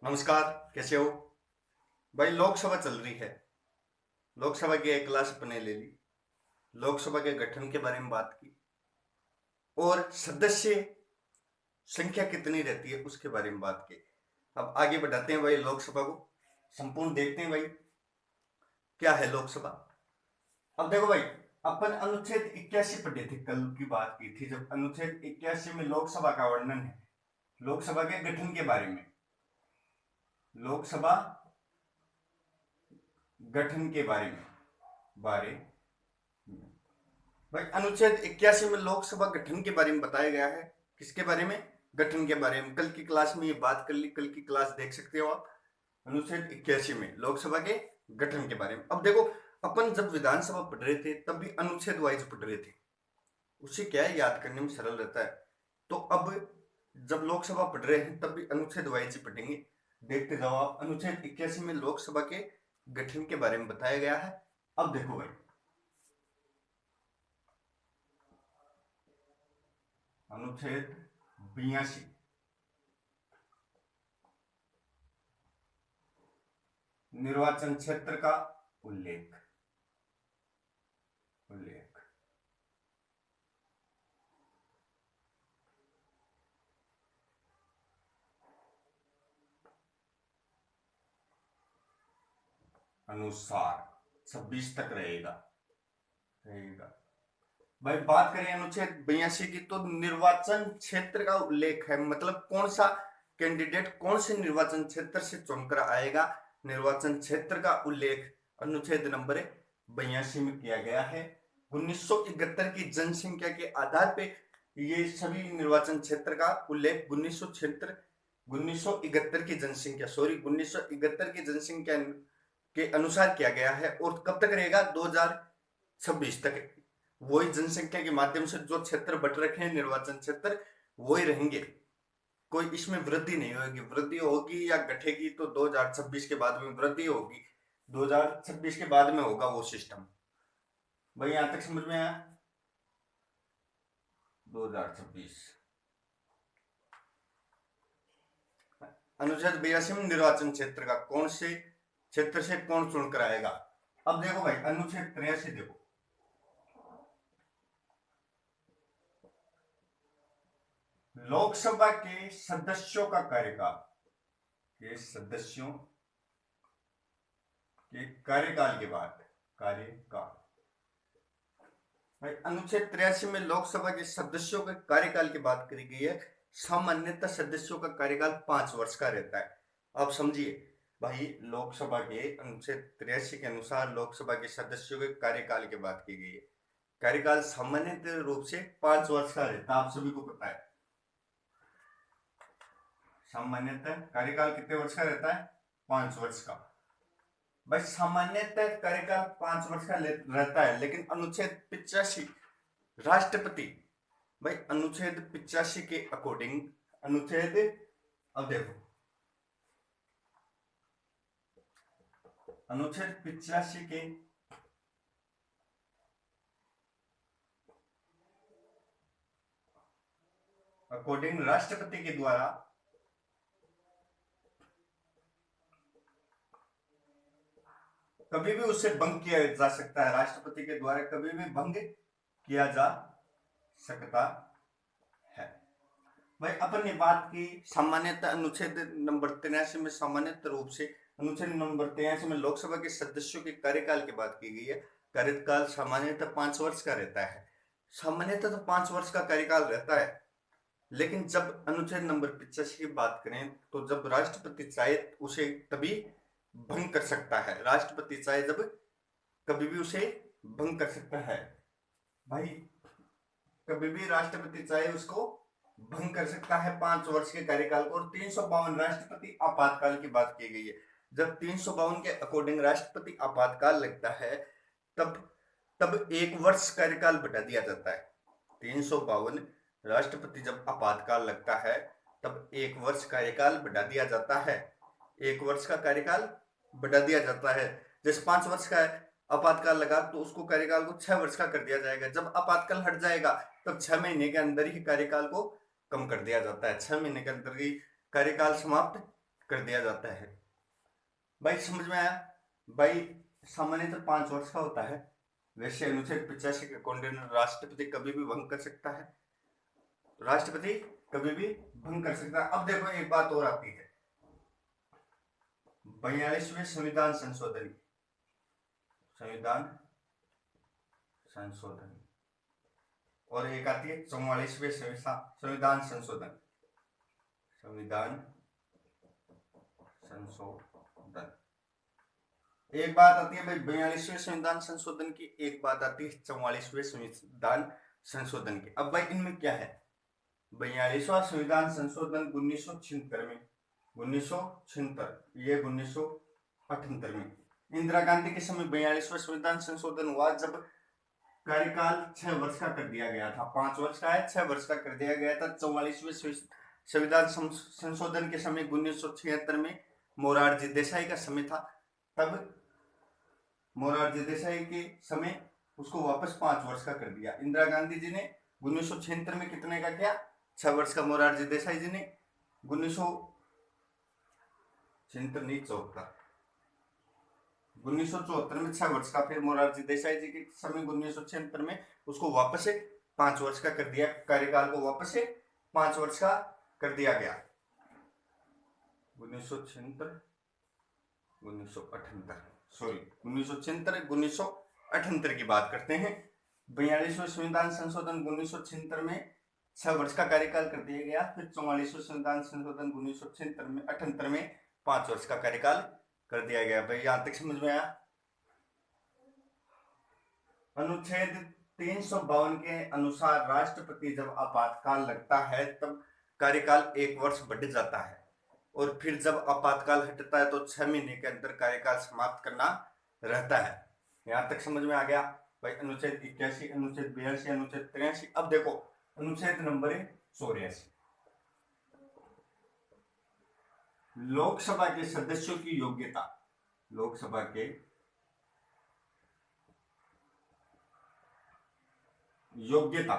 नमस्कार। कैसे हो भाई? लोकसभा चल रही है। लोकसभा की एक क्लास अपने ले ली। लोकसभा के गठन के बारे में बात की और सदस्य संख्या कितनी रहती है उसके बारे में बात की। अब आगे बढ़ाते हैं भाई, लोकसभा को संपूर्ण देखते हैं भाई क्या है लोकसभा। अब देखो भाई, अपन अनुच्छेद 81 पढ़े थे, कल की बात की थी जब अनुच्छेद 81 में लोकसभा का वर्णन है, लोकसभा के गठन के बारे में, लोकसभा गठन के बारे भाई अनुच्छेद 81 में लोकसभा गठन के बारे में बताया गया है। किसके बारे में? गठन के बारे में। कल की क्लास में ये बात कर ली, कल की क्लास देख सकते हो आप। अनुच्छेद 81 में लोकसभा के गठन के बारे में। अब देखो, अपन जब विधानसभा पढ़ रहे थे तब भी अनुच्छेद वाइज पढ़ रहे थे, उससे क्या है, याद करने में सरल रहता है। तो अब जब लोकसभा पढ़ रहे हैं तब भी अनुच्छेद वाइज ही पढ़ेंगे। देखते जाओ आप, अनुच्छेद 81 में लोकसभा के गठन के बारे में बताया गया है। अब देखो भाई, अनुच्छेद 82 निर्वाचन क्षेत्र का उल्लेख उल्लेख अनुसार 26 तक रहेगा रहेगा भाई। बात करें अनुच्छेद 82 की तो निर्वाचन क्षेत्र का उल्लेख है, मतलब कौन सा कैंडिडेट कौन से निर्वाचन क्षेत्र से चुनकर आएगा, निर्वाचन क्षेत्र का उल्लेख अनुच्छेद नंबर 82 में किया गया है। 1971 की जनसंख्या के आधार पे ये सभी निर्वाचन क्षेत्र का उल्लेख 1971 की जनसंख्या, सॉरी 1971 की जनसंख्या के अनुसार किया गया है। और कब तक रहेगा? 2026 तक। वही जनसंख्या के माध्यम से जो क्षेत्र बट रखे हैं निर्वाचन क्षेत्र, वही रहेंगे। कोई इसमें वृद्धि नहीं होगी। वृद्धि होगी या घटेगी तो 2026 के बाद में वृद्धि होगी, 2026 के बाद में होगा वो सिस्टम। भाई यहां तक समझ में आया? 2026 अनुच्छेद 82 में निर्वाचन क्षेत्र का कौन से क्षेत्र से कौन चुनकर आएगा। अब देखो भाई, अनुच्छेद 83 देखो, लोकसभा के सदस्यों का कार्यकाल, के सदस्यों के कार्यकाल के बाद, कार्यकाल भाई अनुच्छेद 83 में लोकसभा के सदस्यों के कार्यकाल की बात करी गई है। सामान्यतः सदस्यों का कार्यकाल 5 वर्ष का रहता है। आप समझिए भाई, लोकसभा के अनुच्छेद 83 के अनुसार लोकसभा के सदस्यों के कार्यकाल की बात की गई है। कार्यकाल सामान्य रूप से 5 वर्ष का रहता है, आप सभी को पता है। सामान्यतः कार्यकाल कितने वर्ष का रहता है? 5 वर्ष का। भाई सामान्यतः कार्यकाल 5 वर्ष का रहता है, लेकिन अनुच्छेद 85 राष्ट्रपति, भाई अनुच्छेद 85 के अकॉर्डिंग, अनुच्छेद, अब देखो अनुच्छेद 85 के अकॉर्डिंग राष्ट्रपति के द्वारा कभी भी उसे भंग किया जा सकता है। राष्ट्रपति के द्वारा कभी भी भंग किया जा सकता है। भाई अपन ने बात की सामान्यतः अनुच्छेद नंबर 83 में, सामान्यतः रूप से अनुच्छेद नंबर 83 में लोकसभा के सदस्यों के कार्यकाल की बात की गई है। कार्यकाल सामान्यतः 5 वर्ष का रहता है। सामान्यतः तो 5 वर्ष का कार्यकाल रहता है, लेकिन जब अनुच्छेद नंबर 85 की बात करें तो जब राष्ट्रपति चाहे उसे तभी भंग कर सकता है। राष्ट्रपति चाहे जब कभी भी उसे भंग कर सकता है। भाई कभी भी राष्ट्रपति चाहे उसको भंग कर सकता है 5 वर्ष के कार्यकाल को। और 352 राष्ट्रपति आपातकाल की बात की गई है। जब 352 के अकॉर्डिंग राष्ट्रपति आपातकाल लगता है तब तब 1 वर्ष कार्यकाल बढ़ा दिया जाता है। 352 राष्ट्रपति जब आपातकाल लगता है तब 1 वर्ष कार्यकाल बढ़ा दिया जाता है। 1 वर्ष का कार्यकाल बढ़ा दिया जाता है। जैसे 5 वर्ष का आपातकाल लगा तो उसको कार्यकाल को 6 वर्ष का कर दिया जाएगा। जब आपातकाल हट जाएगा तब 6 महीने के अंदर ही कार्यकाल को कम कर दिया जाता है। 6 महीने के अंदर ही कार्यकाल समाप्त कर दिया जाता है। भाई समझ में आया? भाई सामान्यतः 5 वर्ष का होता है। वैसे अनुच्छेद 85 के अकॉर्डिंग राष्ट्रपति कभी भी भंग कर सकता है, राष्ट्रपति कभी भी भंग कर सकता है। अब देखो एक बात और आती है, 42वें संविधान संशोधन, संविधान संशोधन, और एक आती है 44वें संविधान संशोधन, संविधान संशोधन। एक बात आती है भाई 42वें संविधान संशोधन की, एक बात आती है 44वें संविधान संशोधन की। अब भाई इनमें क्या है? 42वां संविधान संशोधन 1976 में, 1976, ये 1978 में। इंदिरा गांधी के समय 42वां संविधान संशोधन हुआ जब कार्यकाल 6 वर्ष का कर दिया गया था। 5 वर्ष का है, 6 वर्ष का कर दिया गया था। 44वें संविधान संशोधन के समय 1976 में मोरारजी देसाई का समय था, तब मोरारजी देसाई के समय उसको वापस 5 वर्ष का कर दिया। इंदिरा गांधी जी ने 1976 में कितने का किया? 6 वर्ष का। मोरारजी देसाई जी ने 1974 नहीं 1974 में 6 वर्ष का। फिर मोरारजी देसाई जी के समय 1976 में उसको वापस से 5 वर्ष का कर दिया, कार्यकाल को वापस से 5 वर्ष का कर दिया गया। 1976 1978, सॉरी 1976 1978 की बात करते हैं। 42वें संविधान संशोधन 1976 में 6 वर्ष का कार्यकाल कर दिया गया। फिर 44वें संविधान संशोधन 1976 में 78 में 5 वर्ष का कार्यकाल कर दिया गया। भाई यहां तक समझ में आया? अनुच्छेद 352 के अनुसार राष्ट्रपति जब आपातकाल लगता है तब कार्यकाल 1 वर्ष बढ़ जाता है, और फिर जब आपातकाल हटता है तो 6 महीने के अंदर कार्यकाल समाप्त करना रहता है। यहां तक समझ में आ गया? भाई अनुच्छेद 81, अनुच्छेद 82, अनुच्छेद 83। अब देखो अनुच्छेद नंबर 84, लोकसभा के सदस्यों की योग्यता। लोकसभा के योग्यता,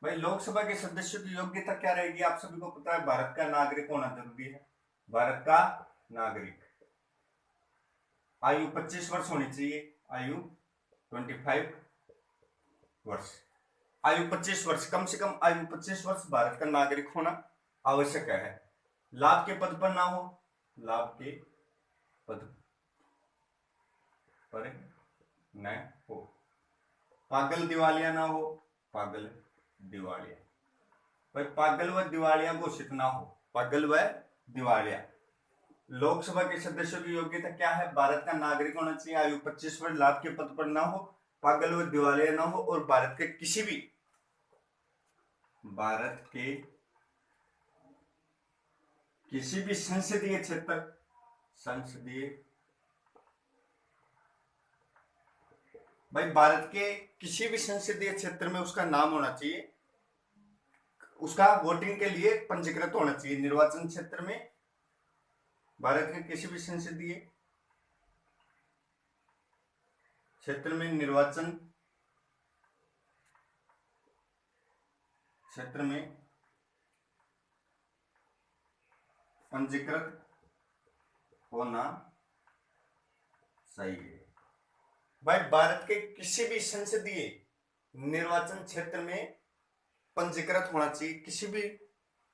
भाई लोकसभा के सदस्यों की योग्यता क्या रहेगी? आप सभी को पता है, भारत का नागरिक होना जरूरी है। भारत का नागरिक, आयु 25 वर्ष होनी चाहिए, आयु 25 वर्ष, आयु 25 वर्ष, कम से कम आयु 25 वर्ष भारत का नागरिक होना आवश्यक है। लाभ के पद पर ना हो, लाभ के पद पर न हो, पागल दिवालिया ना हो, पागल दिवालिया, भाई पागल व दिवालिया घोषित ना हो, पागल व दिवालिया। लोकसभा के सदस्यों की योग्यता क्या है? भारत का नागरिक होना चाहिए, आयु 25 वर्ष, लाभ के पद पर ना हो, पागल व दिवालिया ना हो, और भारत के किसी भी संसदीय क्षेत्र, भाई भारत के किसी भी संसदीय क्षेत्र में उसका नाम होना चाहिए, उसका वोटिंग के लिए पंजीकृत होना चाहिए। निर्वाचन क्षेत्र में, भारत के किसी भी संसदीय क्षेत्र में, निर्वाचन क्षेत्र में पंजीकृत होना चाहिए। भाई भारत के किसी भी संसदीय निर्वाचन क्षेत्र में पंजीकृत होना चाहिए। किसी भी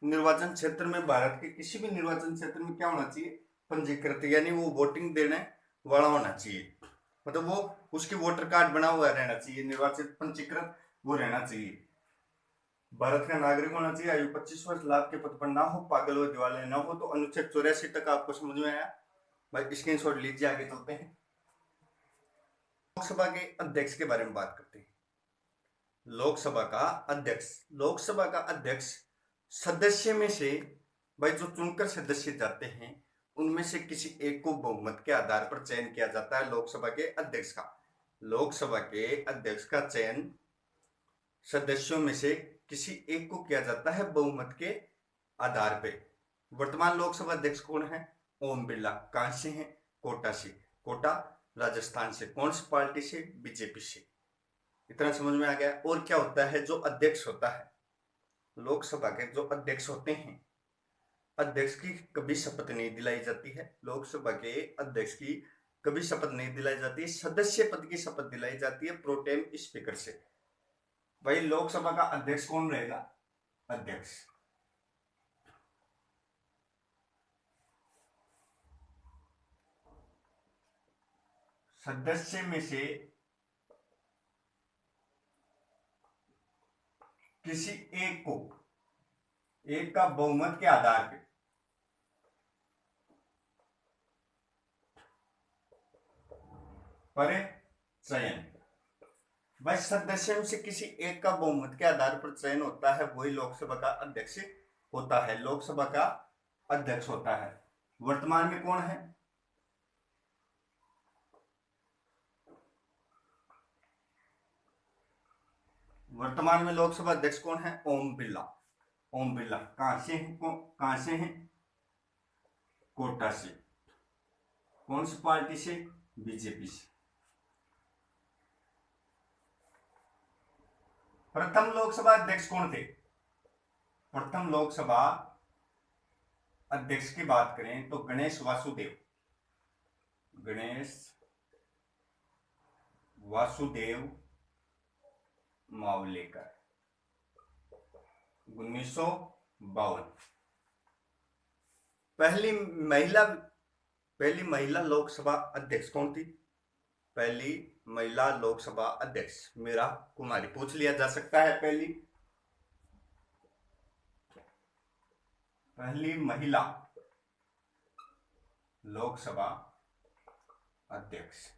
निर्वाचन क्षेत्र में, भारत के किसी भी निर्वाचन क्षेत्र में क्या होना चाहिए? पंजीकृत, यानी वो वोटिंग देने वाला होना चाहिए, मतलब वो उसकी वोटर कार्ड बना हुआ रहना चाहिए, निर्वाचित पंजीकृत वो रहना चाहिए। भारत का नागरिक होना चाहिए, आयु 25 वर्ष, लाभ के पद पर ना हो, पागल व दिवालिया ना हो। तो अनुच्छेद 84 तक आपको समझ में आया? भाई स्क्रीनशॉट लीजिए, आगे चलते हैं। लोकसभा के अध्यक्ष के बारे में बात करते हैं। लोकसभा का अध्यक्ष, लोकसभा का अध्यक्ष सदस्य में से, भाई जो चुनकर सदस्य जाते हैं उनमें से किसी एक को बहुमत के आधार पर चयन किया जाता है लोकसभा के अध्यक्ष का। लोकसभा के अध्यक्ष का चयन सदस्यों में से किसी एक को किया जाता है बहुमत के आधार पे। वर्तमान लोकसभा अध्यक्ष कौन है? ओम बिरला। कहां से हैं? कोटा से। कोटा राजस्थान से। कौन सी पार्टी से? बीजेपी से। इतना समझ में आ गया? और क्या होता है जो अध्यक्ष होता है, लोकसभा के जो अध्यक्ष होते हैं अध्यक्ष की कभी शपथ नहीं दिलाई जाती है, लोकसभा के अध्यक्ष की कभी शपथ नहीं दिलाई जाती है, सदस्य पद की शपथ दिलाई जाती है प्रोटेम स्पीकर से। भाई लोकसभा का अध्यक्ष कौन रहेगा? अध्यक्ष। सदस्य में से किसी एक का बहुमत के आधार पर चयन। बस सदस्यों से किसी एक का बहुमत के आधार पर चयन होता है, वही लोकसभा का अध्यक्ष होता है, लोकसभा का अध्यक्ष होता है। वर्तमान में कौन है? वर्तमान में लोकसभा अध्यक्ष कौन है? ओम बिरला। ओम बिरला कहां से हैं? कहां से हैं? कोटा से। कौन सी पार्टी से? बीजेपी से। प्रथम लोकसभा अध्यक्ष कौन थे? प्रथम लोकसभा अध्यक्ष की बात करें तो गणेश वासुदेव। गणेश वासुदेव मावलेकर 1952। पहली महिला लोकसभा अध्यक्ष कौन थी? पहली महिला लोकसभा अध्यक्ष मीरा कुमारी। पूछ लिया जा सकता है पहली महिला लोकसभा अध्यक्ष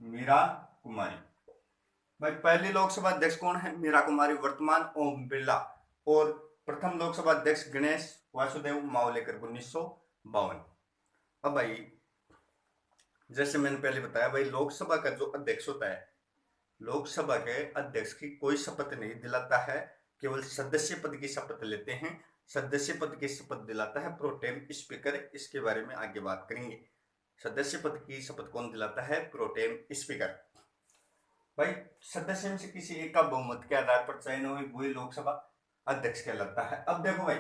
मीरा कुमारी। भाई पहली लोकसभा अध्यक्ष कौन है? मीरा कुमारी। वर्तमान ओम बिरला। और प्रथम लोकसभा अध्यक्ष गणेश वासुदेव मावलेकर 1952। अब भाई जैसे मैंने पहले बताया, भाई लोकसभा का जो अध्यक्ष होता है, लोकसभा के अध्यक्ष की कोई शपथ नहीं दिलाता है, केवल सदस्य पद की शपथ लेते हैं। सदस्य पद की शपथ दिलाता है प्रोटेम स्पीकर। इसके बारे में आगे बात करेंगे। सदस्य पद की शपथ कौन दिलाता है? Pro tem speaker. भाई सदस्य से किसी एक का बहुमत के आधार पर चयन हुई, वही लोकसभा अध्यक्ष कहलाता है। अब देखो भाई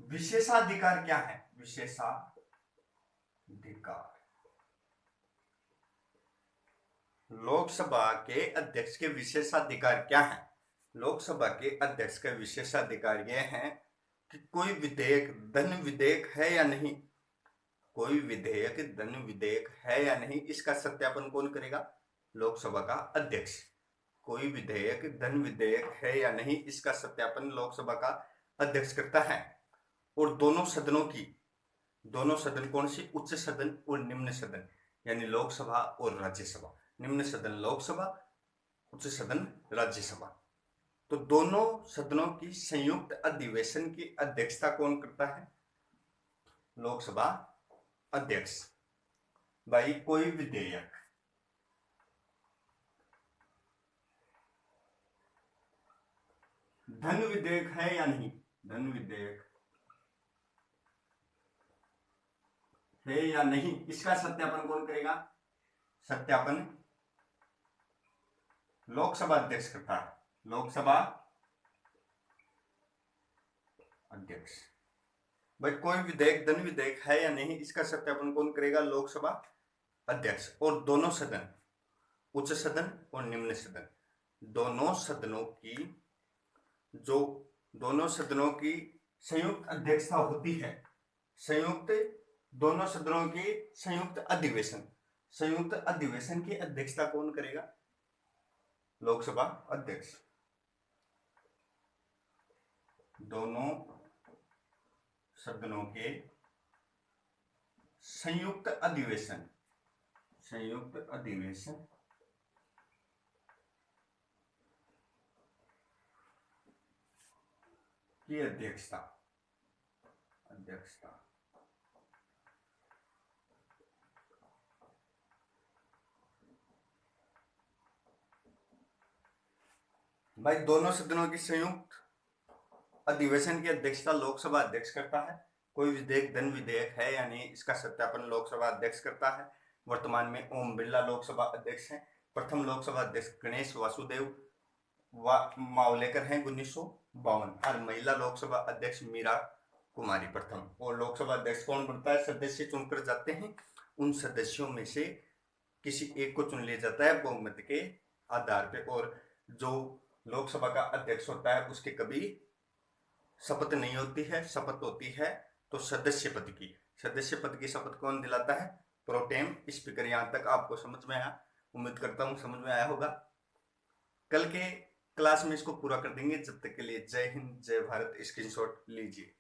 विशेषाधिकार क्या है? विशेषाधिकार लोकसभा के अध्यक्ष के विशेषाधिकार क्या है? लोकसभा के अध्यक्ष का विशेषाधिकार यह है कि कोई विधेयक धन विधेयक है या नहीं, कोई विधेयक धन विधेयक है या नहीं, इसका सत्यापन कौन करेगा? लोकसभा का अध्यक्ष। कोई विधेयक धन विधेयक है या नहीं, इसका सत्यापन लोकसभा का अध्यक्ष करता है। और दोनों सदन कौन सी? उच्च सदन और निम्न सदन, यानी लोकसभा और राज्यसभा। निम्न सदन लोकसभा, उच्च सदन राज्यसभा। तो दोनों सदनों की संयुक्त अधिवेशन की अध्यक्षता कौन करता है? लोकसभा अध्यक्ष। भाई कोई विधेयक धन विधेयक है या नहीं, धन विधेयक है या नहीं, इसका सत्यापन कौन करेगा? सत्यापन लोकसभा अध्यक्ष करता है। लोकसभा अध्यक्ष। भाई कोई विधेयक धन विधेयक है या नहीं, इसका सत्यापन कौन करेगा? लोकसभा अध्यक्ष। और दोनों सदन, उच्च सदन और निम्न सदन, दोनों सदनों की संयुक्त अध्यक्षता होती है। दोनों सदनों की संयुक्त अधिवेशन की अध्यक्षता कौन करेगा? लोकसभा अध्यक्ष। दोनों सदनों के संयुक्त अधिवेशन की अध्यक्षता भाई दोनों सदनों की संयुक्त अधिवेशन की अध्यक्षता लोकसभा अध्यक्ष करता है। कोई विधेयक धन विधेयक है या नहीं, इसका सत्यापन लोकसभा अध्यक्ष करता है। वर्तमान में ओम बिरला लोकसभा अध्यक्ष हैं। प्रथम लोकसभा अध्यक्ष गणेश वासुदेव मावलेकर हैं 1952, और महिला लोकसभा अध्यक्ष मीरा कुमारी प्रथम। और लोकसभा अध्यक्ष कौन बनता है? सदस्य चुनकर जाते हैं, उन सदस्यों में से किसी एक को चुन लिया जाता है बहुमत के आधार पे। और जो लोकसभा का अध्यक्ष होता है उसके कभी शपथ नहीं होती है, शपथ होती है तो सदस्य पद की। सदस्य पद की शपथ कौन दिलाता है? Pro tem speaker. यहां तक आपको समझ में आया? उम्मीद करता हूं समझ में आया होगा। कल के क्लास में इसको पूरा कर देंगे। जब तक के लिए जय हिंद, जय भारत। स्क्रीनशॉट लीजिए।